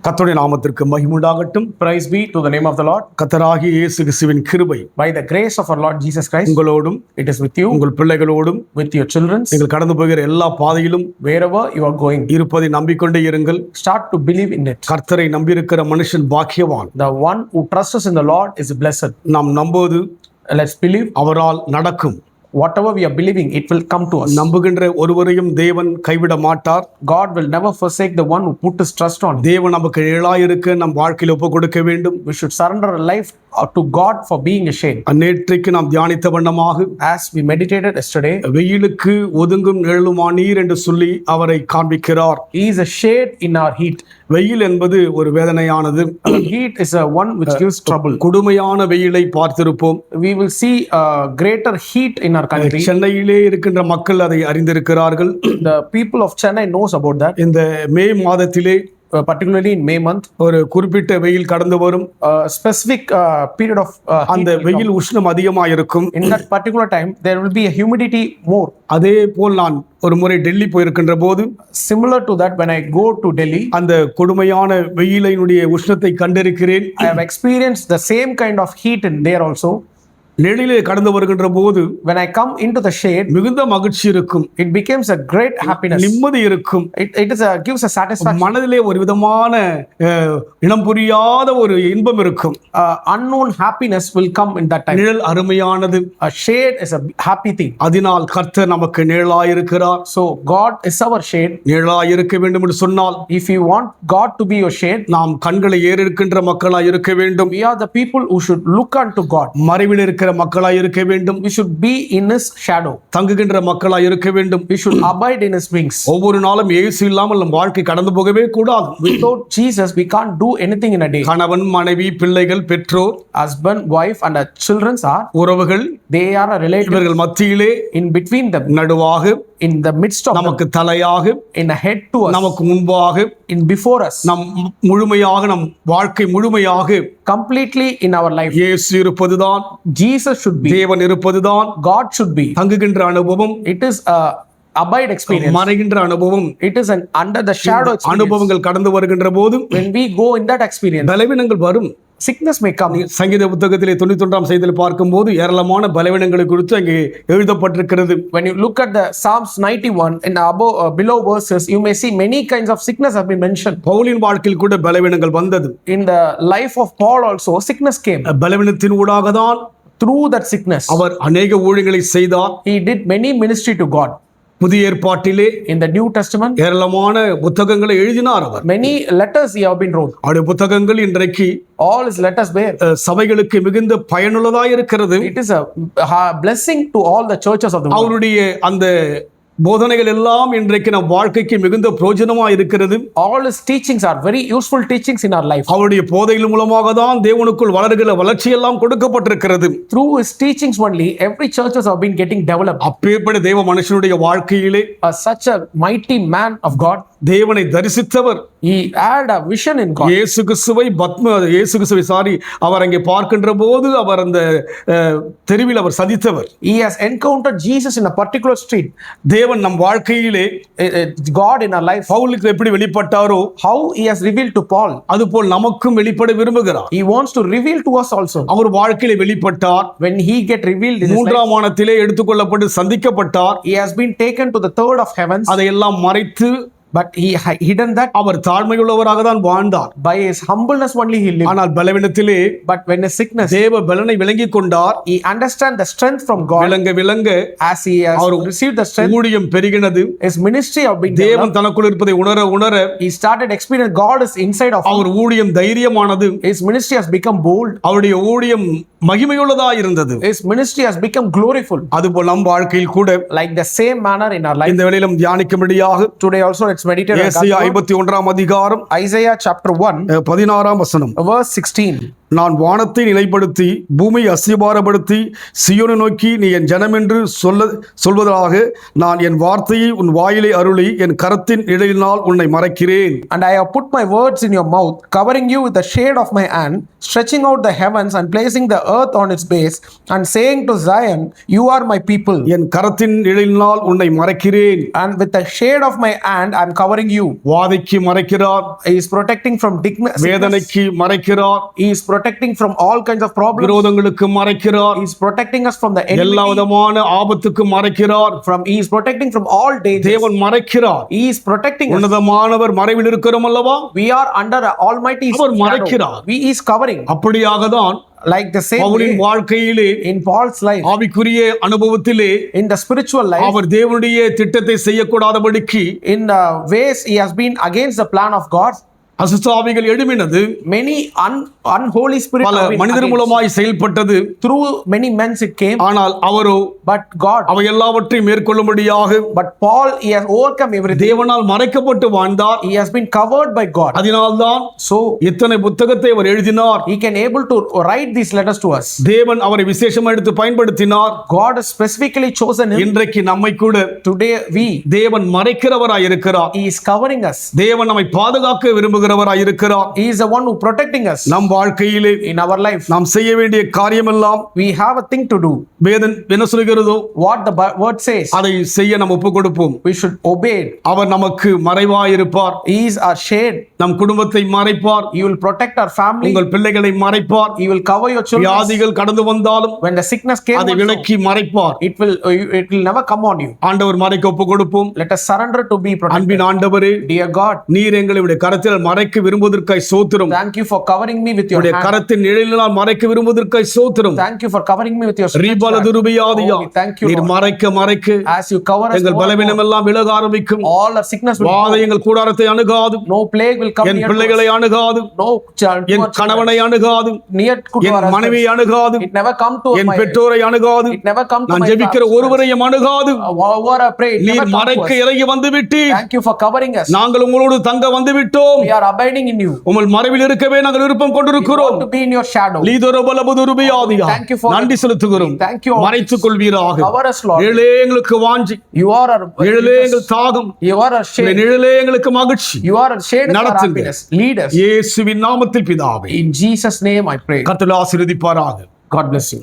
கர்த்தருடைய நாமத்திற்கு மகிமை உண்டாகட்டும். Praise be to the name of the Lord. கர்த்தராகிய இயேசு கிறிஸ்துவின் கிருபை By the grace of our Lord Jesus Christ, உங்களோடும் it is with you, உங்கள் பிள்ளைகளோடும் with your children, நீங்கள் கடந்து போகிற எல்லா பாதையிலும் wherever you are going. இருப்பதை நம்பிக்கொண்டே இருங்கள். Start to believe in it. கர்த்தரை நம்பியிருக்கிற மனுஷன் பாக்கியவான். The one who trusts in the Lord is blessed. நாம் நம்புவது Let's believe. அவரால் நடக்கும். Whatever we are believing, it will come to us. நம்புகின்ற ஒருவரையும் தேவன் கைவிட மாட்டார். God will never forsake the one who put his trust on. தேவன் நமக்கு நிழலாயிருக்க நம் வாழ்க்கையில் ஒப்பு கொடுக்க வேண்டும். We should surrender our life to God for being a shade. நேற்றைக்கு நாம் தியானித்த வண்ணமாக As we meditated yesterday, வெயிலுக்கு ஒதுங்கும் நிழலுமானீர் என்று சொல்லி அவரை காண்பிக்கிறார். He is a shade in our heat. வெயில் என்பது ஒரு வேதனையானது. Heat is a one which gives trouble. கொடுமையான வெயிலை பார்த்திருப்போம். We will see greater heat in our country. சென்னையிலே இருக்கின்ற மக்கள் அதை அறிந்திருக்கிறார்கள். The people of Chennai knows about that. இந்த மே மாதத்திலே Particularly in May month, ஒரு குறிப்பிட்ட வெயில் கடந்து வரும். specific period of அந்த வெயில் உஷ்ணம் அதிகமாக இருக்கும். in that particular time there will be a humidity more. அதே போல் நான் ஒரு முறை டெல்லி போயிருக்கின்ற போது Similar to that, when I go to Delhi, அந்த கொடுமையான வெயிலினுடைய உஷ்ணத்தை கண்டிருக்கிறேன். I have experienced the same kind of heat in there also. நிழலிலே கடந்து வருகின்ற போது When I come into the shade, மிகுந்த மகிழ்ச்சி இருக்கும். it becomes a great happiness. நிம்மதி இருக்கும். It gives a satisfaction. மனதிலே ஒரு விதமான இனம் புரியாத ஒரு இன்பம் இருக்கும். Unknown happiness will come in that time. நிழல் அருமையானது. A shade is a happy thing. அதனால் கர்த்தர் நமக்கு நிழலாயிருக்கிறார். So God is our shade. நிழலாயிருக்க வேண்டும் என்று சொன்னால், If you want God to be your shade, நாம் கண்களை ஏறெடுக்கின்ற மக்களாய் இருக்க வேண்டும். we are the people who should look unto God. மறைவில் இருக்கிற மக்களாய் இருக்க வேண்டும். We should be in his shadow. தங்குகின்ற மக்களாய் இருக்க வேண்டும். We should abide in his wings. ஒவ்வொரு நாளும் இயேசு இல்லாமல் நம் வாழ்க்கை கடந்து போகவே கூடாது. Without Jesus, we can't do anything in a day. கணவன், மனைவி, பிள்ளைகள், பெற்றோர், Husband, wife, and our children are, உறவுகள், they are a relative. இவர்கள் மத்தியிலே In between them, நடுவாக, in the midst of them, நமக்கு தலையாக, in a head to us, நமக்கு முன்பாக, in before us, நம் முழுமையாக, நம் வாழ்க்கை முழுமையாக completely in our life. இயேசு இருப்பதுதான், Jesus should be. தேவன் இருப்பதுதான், God should be. தங்குகின்ற அனுபவம், It is a abide experience. மறைகின்ற அனுபவம். It is an under the shadow experience. அனுபவங்கள் கடந்து வருகின்ற போது When we go in that experience, பலவீனங்கள் வரும். sickness may come. சங்கீத புத்தகத்திலே 91ஆம் செய்தியில் பார்க்கும்போது ஏராளமான பலவீனங்களை குறித்து அங்கே எழுதப்பட்டிருக்கிறது. When you look at the Psalms 91 in above below verses, you may see many kinds of sickness have been mentioned. பவுலின் வாழ்க்கையில் கூட பலவீனங்கள் வந்தது. In the life of Paul also, sickness came. பலவீனத்தின் ஊடாக தான் Through that sickness, அவர் அநேக ஊழியங்களை செய்தார். he did many ministry to God. புதிய ஏற்பாட்டிலே In the New Testament, ஏராளமான புத்தகங்களை எழுதினார் அவர். many letters he have been wrote. அவருடைய புத்தகங்கள் இன்றைக்கு All his letters bear. சபைகளுக்கு மிகுந்த பயனுள்ளதாக இருக்கிறது. It is a blessing to all the churches of the world. அவருடைய அந்த போதனைகள் எல்லாம் இன்றைக்கு நம் வாழ்க்கைக்கு மிகுந்த பிரயோஜனமா இருக்கிறது. All his teachings are very useful teachings in our life. அவருடைய போதனைகள் மூலமாக தான் தேவனுக்குள் வளர்கிற வளர்ச்சி எல்லாம் கொடுக்கப்பட்டிருக்கிறது. Through his teachings only, every churches have been getting developed. அப்பேற்பட்ட தேவ மனுஷனுடைய வாழ்க்கையிலே Such a mighty man of God, தேவனை தரிசித்தவர். he had a vision in God. இயேசு கிறிஸ்துவை அவர் அங்கே பார்க்கின்ற போது அவர் அந்த தெருவில் அவர் சந்தித்தவர். He has encountered Jesus in a particular street. தேவன் நம் வாழ்க்கையிலே God in our life, பவுலுக்கு எப்படி வெளிப்பட்டாரோ how he has revealed to Paul, அதுபோல் நமக்கும் வெளிப்பட விரும்புகிறார். he wants to reveal to us also. அவர் வாழ்க்கையிலே வெளிப்பட்டார். When he get revealed in his life, மூன்றாம் வானத்திலே எடுத்துக்கொள்ளப்பட்டு சந்திக்கப்பட்டார். he has been taken to the third of heavens, அதையெல்லாம் மறைத்து but he hidden that. அவர் தாழ்மையுள்ளவராக தான் வாழ்ந்தார். By his humbleness only he lived. ஆனால் பலவீனத்திலே But when his sickness, தேவ பலனை விளங்கிக் கொண்டார். he understand the strength from God. விளங்க As he has received the strength, ஊழியம் பெருகினது. his ministry have been தேவன் developed. தனக்குள் இருப்பதை உணர He started experience God is inside of him. அவர் ஊழியம் தைரியமானது. His ministry has become bold. அவருடைய ஊழியம் மகிமையுள்ளதா இருந்தது. His ministry has become gloriful. அதுபோல் நம் வாழ்க்கையில் கூட Like the same manner in our life. இந்த வேளையிலும் தியானிக்கும்படியாக Today also let's meditate on ஏசாயா God's word. 51ஆம் அதிகாரம் Isaiah chapter 1 16ஆம் வசனம். verse 16. நான் வானத்தை நிலைப்படுத்தி பூமியை அஸ்திபாரப்படுத்தி சியோனை நோக்கி நீ என் ஜனம் என்று சொல்வதாக நான் என் வார்த்தையை உன் வாயிலை அருளி என் கரத்தின் நிழலினால் உன்னை மறைக்கிறேன். And I have put my words in your mouth, covering you with the shade of my hand, stretching out the heavens and placing the earth on its base, and saying to Zion, you are my people. என் கரத்தின் நிழலினால் உன்னை மறைக்கிறேன். And with the shade of my hand I am covering you. வாதைக்கு மறைக்கிறார். He is protecting from sickness. வேதனைக்கு மறைக்கிறார். He is protecting from all kinds of problems. விரோதங்களுக்கு மறைக்கிறார். He is protecting us from the enemy. எல்லா விதமான ஆபத்துக்கு மறைக்கிறார். He is protecting from all dangers. தேவன் மறைக்கிறார். He is protecting us. உன்னதமானவர் மறைவில் இருக்கிறோம் அல்லவா? We are under Almighty's our shadow. மறைக்கிறார். He is covering. அப்படியாகதான் Like the same way பவுலின் வாழ்க்கையிலே in Paul's life, ஆவிக்குரிய அனுபவத்திலே in the spiritual life, அவர் தேவனுடைய திட்டத்தை செய்யக்கூடாதபடிக்கு in ways he has been against the plan of God. அசுத்தாவிகள் எழும்பினது. Many unholy spirits பல have been மனிதர் against. மூலமாய் செயல்பட்டது. Through many men it came. ஆனால் அவரோ But God, அவை எல்லாவற்றையும் மேற்கொள்ளும்படியாக but Paul, he has overcome everything. தேவனால் மறைக்கப்பட்டு வாழ்ந்தார். He has been covered by God. அதனால்தான் So இத்தனை புத்தகத்தை அவர் எழுதினார். he can able to write these letters to us. தேவன் அவரை விசேஷமா எடுத்து பயன்படுத்தினார். God has specifically chosen him. இன்றைக்கு நம்மை கூட Today தேவன் மறைக்கிறவராய் இருக்கிறார். he is covering us. தேவன் நம்மை பாதுகாக்க விரும்புகிறவராய் இருக்கிறார். He is the one who protecting us. நம் வாழ்க்கையிலே In our life நாம் செய்ய வேண்டிய காரியமெல்லாம் we have a thing to do. Vedan என்ன சொல்கிறதோ What the word says, அதை செய்ய நாம் ஒப்புக் கொடுப்போம். we should obey it. அவர் நமக்கு மறைவாய் இருப்பார். He is our shade. நம் குடும்பத்தை மறைப்பார். He will protect our family. உங்கள் பிள்ளைகளை மறைப்பார். He will cover your children. வியாதிகள் கடந்து வந்தாலும் When the sickness came அதை also, விலக்கி மறைப்பார். it will never come on you. ஆண்டவர் மறைக்க ஒப்புக் கொடுப்போம். Let us surrender to be protected. அன்பின் ஆண்டவரே, Dear God, நீர் எங்களுடைய கரத்தில் மறைக்க விரும்புவதற்காய் சோத்திரம். thank you for covering me with your உடைய hand. கரத்தின் நிழலினால் மறைக்க விரும்புவதற்காய் சோத்திரம். Thank you for covering me with your spirit. ரீபல துருபியாதியா, Oh, we thank you, நீர் Lord. மறைக்க As you cover us, எங்கள் more and more, பலவீனம் எல்லாம் விலக ஆரம்பிக்கும். all our sickness will வாதை go. எங்கள் கூடாரத்தை அணுகாது. No plague will come N near to பிள்ளைகளை us. அணுகாது. No child, என் கணவனை அணுகாது. near to என் our மனைவியை husbands. அணுகாது. It never come to N my பெற்றோரை அணுகாது. It never come to நான் my ஜெபிக்கிற husbands. ஒருவரையும் அணுகாது. Over I pray, it never நீர் come to மறைக்க us. இறங்கி வந்து விட்டீர். Thank you for covering us. நாங்கள் உங்களோடு தங்க வந்து விட்டோம். We are abiding in you. உங்கள் மறைவில் இருக்கவே நாங்கள் விருப்பம் We கொண்டிருக்கிறோம். want to be in your shadow. லீதரபலபுதுருபியாதியா, Thank you for நன்றி செலுத்துகிறோம். Thank you. மறைத்துக் கொள்வீராக. Cover us, Lord. நிழலே எங்களுக்கு வாஞ்சி, You are our நிழலே எங்கள் தாகம், You are our shade. நிழலே எங்களுக்கு மகிழ்ச்சி. You are a shade of our நடத்துங்க. happiness. Lead us. இயேசுவின் நாமத்தில் பிதாவே. In Jesus' name I pray. கர்த்தர் ஆசீர்வதிப்பாராக. God bless you.